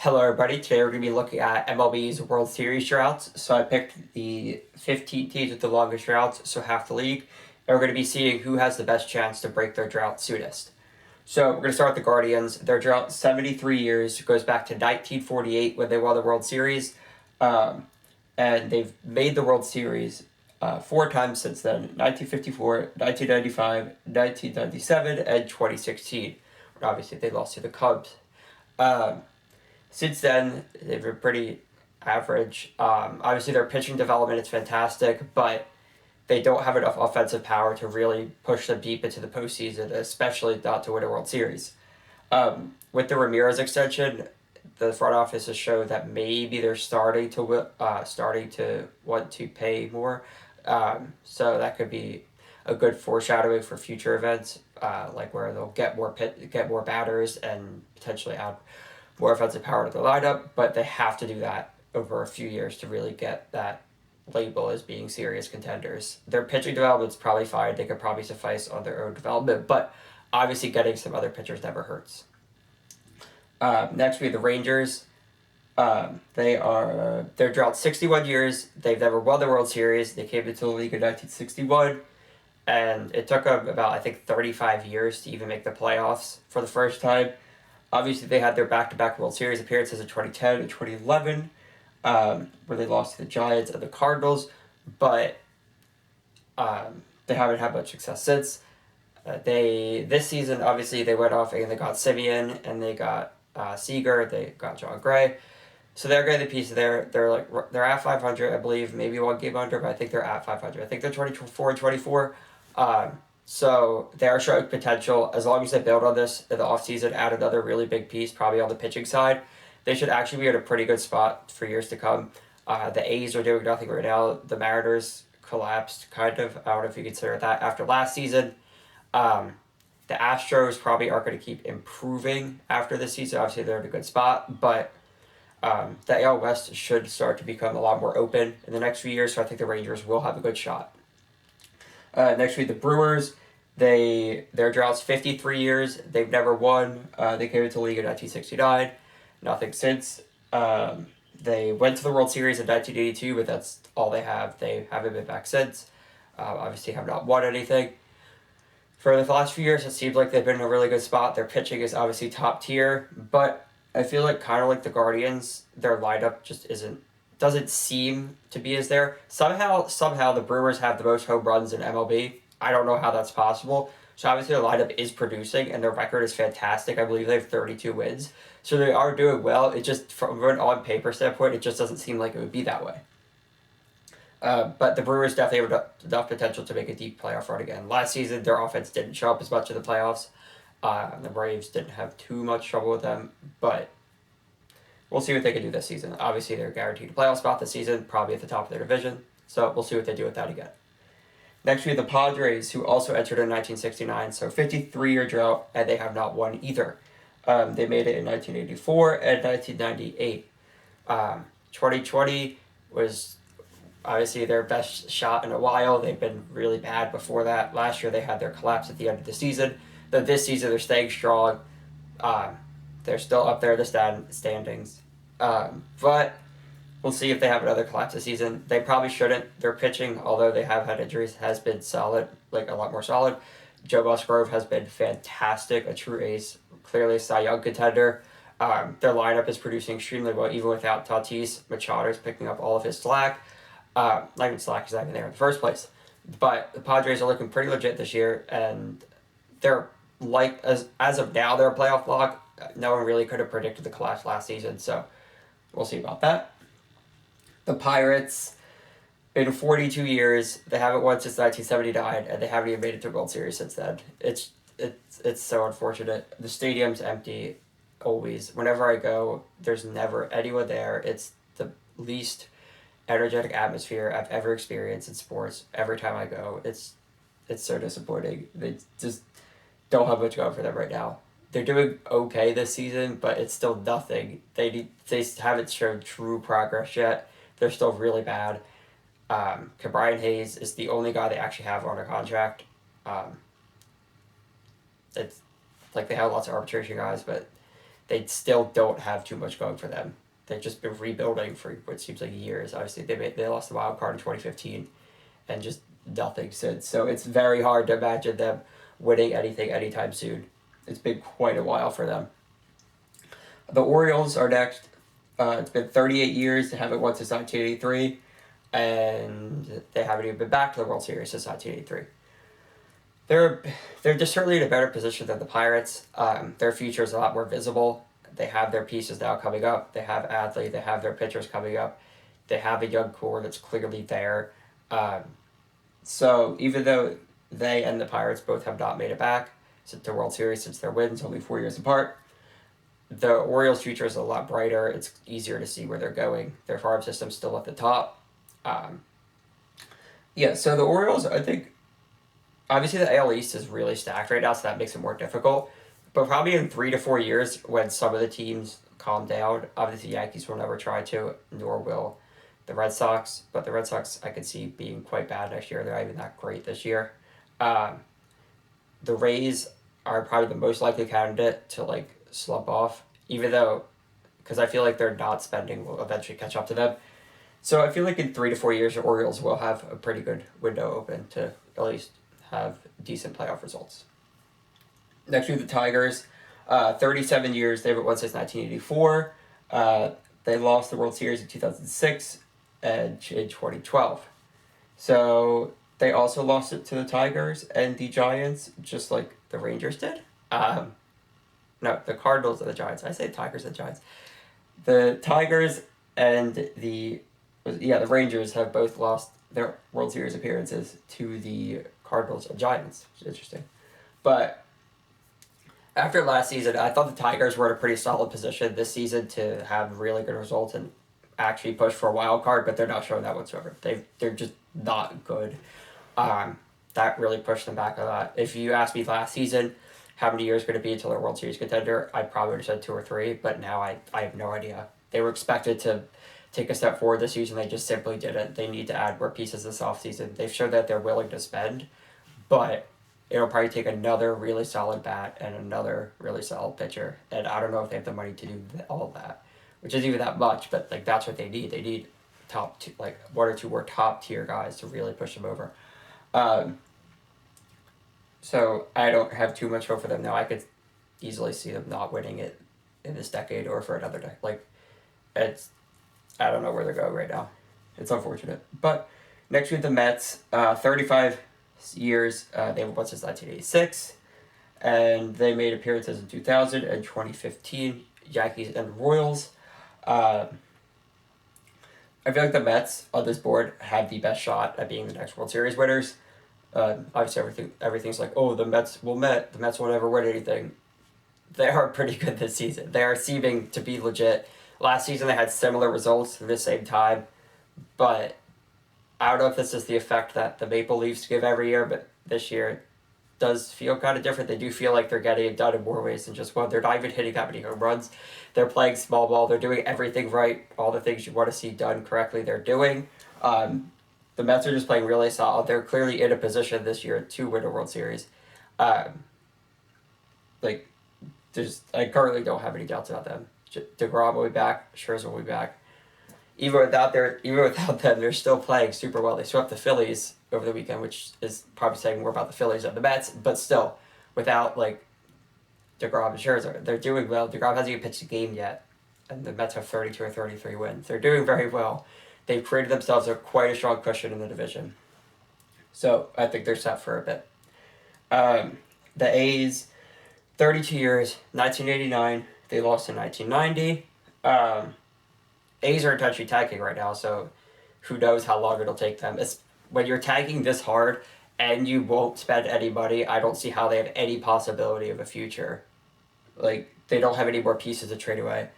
Hello, everybody. Today we're going to be looking at MLB's World Series droughts. So I picked the 15 teams with the longest droughts, so half the league. And we're going to be seeing who has the best chance to break their drought soonest. So we're going to start with the Guardians. Their drought, 73 years, goes back to 1948 when they won the World Series. And they've made the World Series four times since then: 1954, 1995, 1997, and 2016. And obviously, they lost to the Cubs. Um, since then, they've been pretty average. Obviously, their pitching development is fantastic, but they don't have enough offensive power to really push them deep into the postseason, especially not to win a World Series. With the Ramirez extension, the front office has showed that maybe they're starting to want to pay more. So that could be a good foreshadowing for future events, like where they'll get more batters and potentially add more offensive power to the lineup, but they have to do that over a few years to really get that label as being serious contenders. Their pitching development's probably fine. They could probably suffice on their own development, but obviously getting some other pitchers never hurts. Next, we have the Rangers. They're drought 61 years. They've never won the World Series. They came into the league in 1961, and it took them about, I think, 35 years to even make the playoffs for the first time. Obviously, they had their back-to-back World Series appearances in 2010 and 2011, where they lost to the Giants and the Cardinals, but they haven't had much success since. This season, obviously, they went off and they got Simeon and they got Seager, they got John Gray, so they're getting the piece there. They're at 500, I believe, maybe one game under, but I think they're at 500. I think they're 24 and 24. So they are showing potential. As long as they build on this in the offseason, add another really big piece, probably on the pitching side, they should actually be in a pretty good spot for years to come. The A's are doing nothing right now. The Mariners collapsed, kind of. I don't know if you consider that after last season. The Astros probably aren't going to keep improving after this season. Obviously, they're in a good spot, but the AL West should start to become a lot more open in the next few years, so I think the Rangers will have a good shot. Next week, the Brewers. Their drought's 53 years. They've never won. They came into the league in 1969. Nothing since. They went to the World Series in 1982, but that's all they have. They haven't been back since. Obviously, have not won anything. For the last few years, it seems like they've been in a really good spot. Their pitching is obviously top tier, but I feel like kind of like the Guardians, their lineup just doesn't seem to be as there. Somehow the Brewers have the most home runs in MLB. I don't know how that's possible. So obviously the lineup is producing and their record is fantastic. I believe they have 32 wins. So they are doing well. It just, from an on paper standpoint, it just doesn't seem like it would be that way. But the Brewers definitely have enough potential to make a deep playoff run again. Last season, their offense didn't show up as much in the playoffs. The Braves didn't have too much trouble with them, but we'll see what they can do this season. Obviously, they're guaranteed a playoff spot this season, probably at the top of their division, so we'll see what they do with that again. Next, we have the Padres, who also entered in 1969, so 53-year drought, and they have not won either. They made it in 1984 and 1998. 2020 was obviously their best shot in a while. They've been really bad before that. Last year, they had their collapse at the end of the season. But this season, they're staying strong. They're still up there in the standings. But we'll see if they have another collapse this season. They probably shouldn't. Their pitching, although they have had injuries, has been solid, like a lot more solid. Joe Musgrove has been fantastic, a true ace, clearly a Cy Young contender. Their lineup is producing extremely well, even without Tatis. Machado's picking up all of his slack. Not even slack, he's not even there in the first place. But the Padres are looking pretty legit this year, and they're like, as of now, they're a playoff lock. No one really could have predicted the collapse last season, so we'll see about that. The Pirates, in 42 years, they haven't won since 1979, and they haven't even made it to a World Series since then. It's so unfortunate. The stadium's empty, always. Whenever I go, there's never anyone there. It's the least energetic atmosphere I've ever experienced in sports. Every time I go, it's so disappointing. They just don't have much going for them right now. They're doing okay this season, but it's still nothing. They haven't shown true progress yet. They're still really bad. Brian Hayes is the only guy they actually have on a contract. It's like they have lots of arbitration guys, but they still don't have too much going for them. They've just been rebuilding for what seems like years. Obviously, they lost the wild card in 2015, and just nothing since. So it's very hard to imagine them winning anything anytime soon. It's been quite a while for them. The Orioles are next. It's been 38 years. They haven't won since 1983, and they haven't even been back to the World Series since 1983. They're just certainly in a better position than the Pirates. Their future is a lot more visible. They have their pieces now coming up. They have Adley. They have their pitchers coming up. They have a young core that's clearly there. So even though they and the Pirates both have not made it back since the World Series, since their wins only 4 years apart, the Orioles' future is a lot brighter. It's easier to see where they're going. Their farm system's still at the top. So the Orioles, I think, obviously the AL East is really stacked right now, so that makes it more difficult. But probably in 3 to 4 years, when some of the teams calm down, obviously the Yankees will never try to, nor will the Red Sox. But the Red Sox, I could see being quite bad next year. They're not even that great this year. The Rays are probably the most likely candidate to slump off, even though, because I feel like their not spending will eventually catch up to them. So I feel like in 3 to 4 years, the Orioles will have a pretty good window open to at least have decent playoff results. Next we have the Tigers. 37 years, they haven't won since 1984. They lost the World Series in 2006 and in 2012. So they also lost it to the Tigers and the Giants, just like the Rangers did. No, the Cardinals and the Giants. I say Tigers and Giants. The Tigers and the Rangers have both lost their World Series appearances to the Cardinals and Giants, which is interesting. But after last season, I thought the Tigers were in a pretty solid position this season to have really good results and actually push for a wild card, but they're not showing that whatsoever. They're just not good. That really pushed them back a lot. If you asked me last season how many years could it be until they're a World Series contender, I probably would have said 2 or 3, but now I have no idea. They were expected to take a step forward this season. They just simply didn't. They need to add more pieces this offseason. They've shown that they're willing to spend, but it'll probably take another really solid bat and another really solid pitcher. And I don't know if they have the money to do all of that, which isn't even that much, but that's what they need. They need top two, 1 or 2 more top tier guys to really push them over. So I don't have too much hope for them now. I could easily see them not winning it in this decade or for another decade. I don't know where they're going right now. It's unfortunate. But next we have the Mets. 35 years. They won since 1986. And they made appearances in 2000 and 2015. Yankees and Royals. I feel like the Mets on this board have the best shot at being the next World Series winners. Obviously, everything's like, oh, the Mets will never win anything. They are pretty good this season. They are seeming to be legit. Last season, they had similar results at the same time, but I don't know if this is the effect that the Maple Leafs give every year, but this year it does feel kind of different. They do feel like they're getting it done in more ways than just one. They're not even hitting that many home runs. They're playing small ball. They're doing everything right. All the things you want to see done correctly, they're doing. The Mets are just playing really solid. They're clearly in a position this year to win a World Series. I currently don't have any doubts about them. DeGrom will be back. Scherzer will be back. Even without them, they're still playing super well. They swept the Phillies over the weekend, which is probably saying more about the Phillies than the Mets. But still, without DeGrom and Scherzer, they're doing well. DeGrom hasn't even pitched a game yet, and the Mets have 32 or 33 wins. They're doing very well. They've created themselves quite a strong cushion in the division. So I think they're set for a bit. The A's, 32 years, 1989. They lost in 1990. A's are essentially tanking right now, so who knows how long it'll take them. When you're tanking this hard and you won't spend any money, I don't see how they have any possibility of a future. They don't have any more pieces to trade away.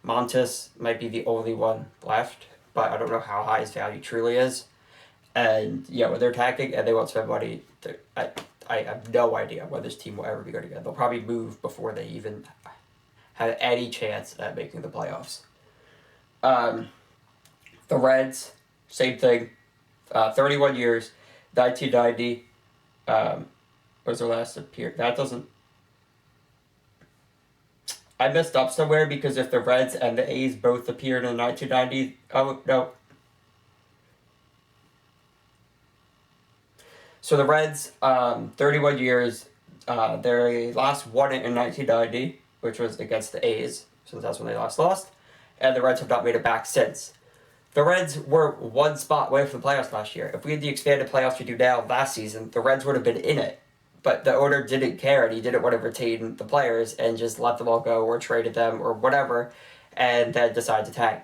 Montes might be the only one left, but I don't know how high his value truly is. And when they're tanking and they won't spend money, I have no idea when this team will ever be good again. They'll probably move before they even have any chance at making the playoffs. The Reds, same thing. 31 years, 1990 was their last appearance. That doesn't... I messed up somewhere because if the Reds and the A's both appeared in 1990, oh no. So the Reds, 31 years, they last won it in 1990, which was against the A's, since that's when they last lost, and the Reds have not made it back since. The Reds were one spot away from the playoffs last year. If we had the expanded playoffs we do now last season, the Reds would have been in it. But the owner didn't care, and he didn't want to retain the players and just let them all go or traded them or whatever, and then decided to tank.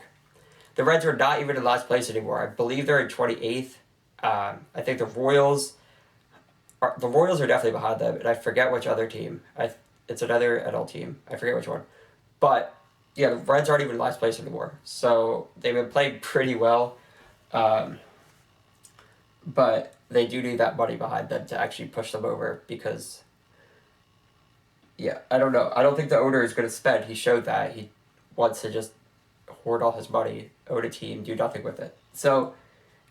The Reds are not even in last place anymore. I believe they're in 28th. I think the Royals are definitely behind them, and I forget which other team. It's another NL team. I forget which one. But yeah, the Reds aren't even in last place anymore. So they've been playing pretty well. Um, but they do need that money behind them to actually push them over because, yeah, I don't know. I don't think the owner is going to spend. He showed that. He wants to just hoard all his money, own a team, do nothing with it. So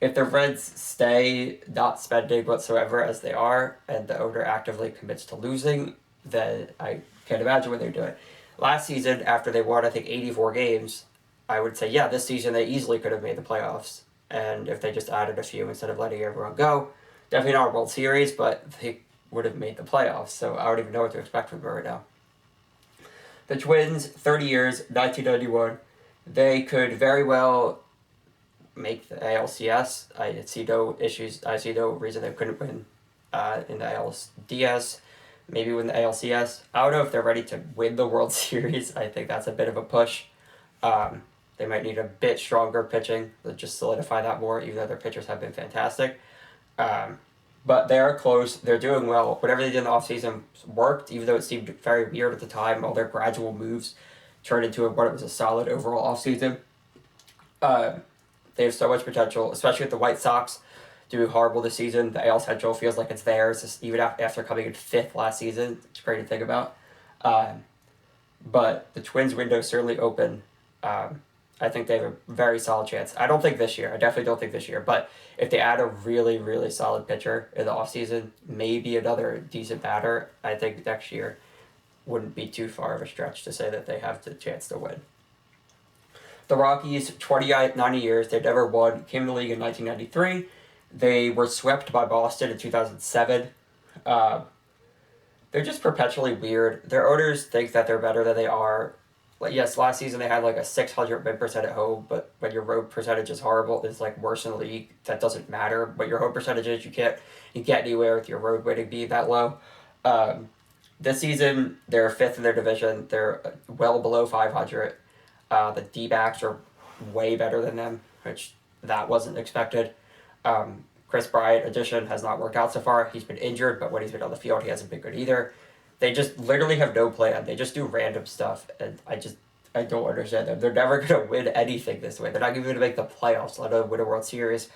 if the Reds stay not spending whatsoever as they are, and the owner actively commits to losing, then I can't imagine what they're doing. Last season, after they won, I think, 84 games, I would say, yeah, this season they easily could have made the playoffs. And if they just added a few instead of letting everyone go, definitely not a World Series, but they would have made the playoffs. So I don't even know what to expect from them right now. The Twins, 30 years, 1991. They could very well make the ALCS. I see no issues. I see no reason they couldn't win in the ALDS. Maybe win the ALCS. I don't know if they're ready to win the World Series. I think that's a bit of a push. They might need a bit stronger pitching to just solidify that more, even though their pitchers have been fantastic. But they are close. They're doing well. Whatever they did in the offseason worked, even though it seemed very weird at the time. All their gradual moves turned into what it was a solid overall offseason. They have so much potential, especially with the White Sox doing horrible this season. The AL Central feels like it's theirs, even after coming in 5th last season. It's great to think about. But the Twins' window is certainly open. I think they have a very solid chance. I don't think this year. I definitely don't think this year. But if they add a really, really solid pitcher in the offseason, maybe another decent batter, I think next year wouldn't be too far of a stretch to say that they have the chance to win. The Rockies, 90 years, they've never won. Came to the league in 1993. They were swept by Boston in 2007. They're just perpetually weird. Their owners think that they're better than they are. Like, yes, last season they had like a 600 win percent at home, but when your road percentage is horrible, it's like worse in the league. That doesn't matter. But your home percentage is, you can't get anywhere with your road winning being that low. This season, they're 5th in their division. They're well below 500. The D-backs are way better than them, which that wasn't expected. Chris Bryant addition has not worked out so far. He's been injured, but when he's been on the field, he hasn't been good either. They just literally have no plan. They just do random stuff, and I don't understand them. They're never going to win anything this way. They're not even going to make the playoffs, let alone win a World Series.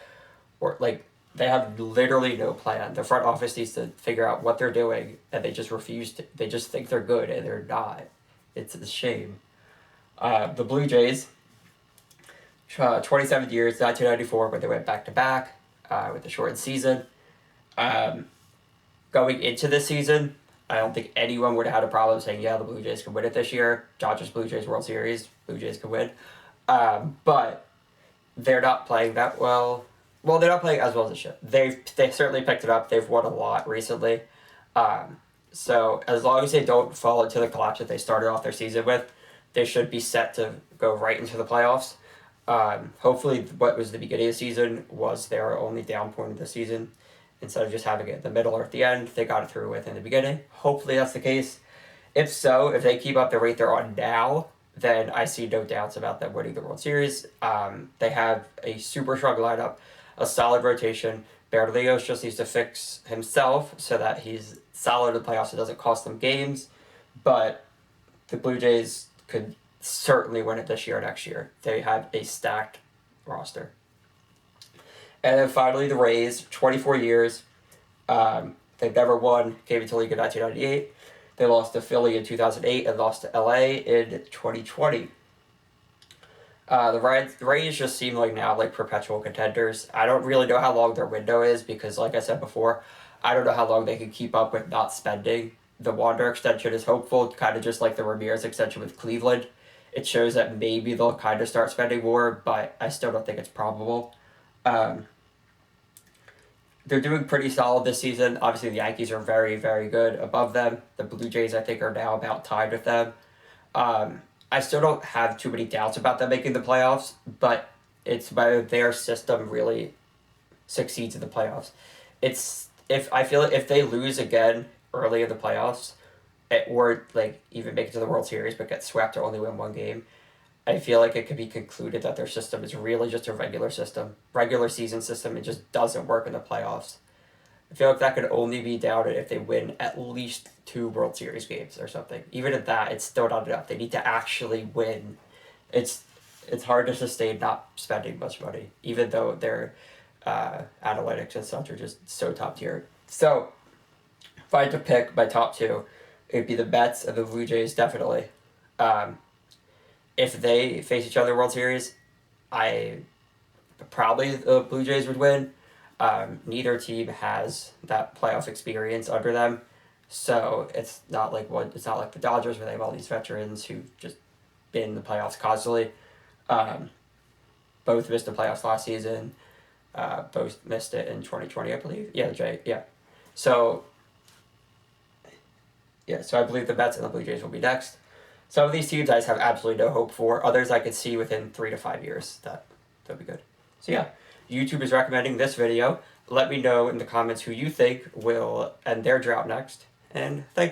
Or, like, they have literally no plan. The front office needs to figure out what they're doing, and they just refuse to. They just think they're good, and they're not. It's a shame. The Blue Jays, 27 years, 1994, but they went back-to-back with the shortened season. Going into this season, I don't think anyone would have had a problem saying, yeah, the Blue Jays could win it this year. Dodgers, Blue Jays, World Series, Blue Jays could win. But they're not playing that well. Well, they're not playing as well as they should. They certainly picked it up. They've won a lot recently. So as long as they don't fall into the collapse that they started off their season with, they should be set to go right into the playoffs. Hopefully what was the beginning of the season was their only down point of the season. Instead of just having it in the middle or at the end, they got it through with in the beginning. Hopefully that's the case. If so, if they keep up the rate they're on now, then I see no doubts about them winning the World Series. They have a super strong lineup, a solid rotation. Berlioz just needs to fix himself so that he's solid in the playoffs. It doesn't cost them games. But the Blue Jays could certainly win it this year or next year. They have a stacked roster. And then finally, the Rays, 24 years. They've never won, came into the league in 1998. They lost to Philly in 2008 and lost to LA in 2020. The Rays just seem like now like perpetual contenders. I don't really know how long their window is because, like I said before, I don't know how long they can keep up with not spending. the Wander extension is hopeful, kind of just like the Ramirez extension with Cleveland. It shows that maybe they'll kind of start spending more, but I still don't think it's probable. Um, they're doing pretty solid this season. Obviously, the Yankees are very, very good above them. The Blue Jays, I think, are now about tied with them. I still don't have too many doubts about them making the playoffs, but it's whether their system really succeeds in the playoffs. It's if I feel like if they lose again early in the playoffs, or like even make it to the World Series but get swept or only win one game, I feel like it could be concluded that their system is really just a regular season system. It just doesn't work in the playoffs. I feel like that could only be doubted if they win at least 2 World Series games or something. Even at that, it's still not enough. They need to actually win. It's it's hard to sustain not spending much money, even though their analytics and such are just so top tier. So, if I had to pick my top two, it would be the Mets and the Blue Jays, definitely. Um, if they face each other in the World Series, I probably the Blue Jays would win. Neither team has that playoff experience under them, so it's not like the Dodgers where they have all these veterans who just been in the playoffs constantly. Um, both missed the playoffs last season. Both missed it in 2020, I believe. Yeah, the Jay. Yeah, so so I believe the Mets and the Blue Jays will be next. Some of these teams I just have absolutely no hope for. Others I could see within 3 to 5 years that'd be good. So yeah, YouTube is recommending this video. Let me know in the comments who you think will end their drought next, and thank you.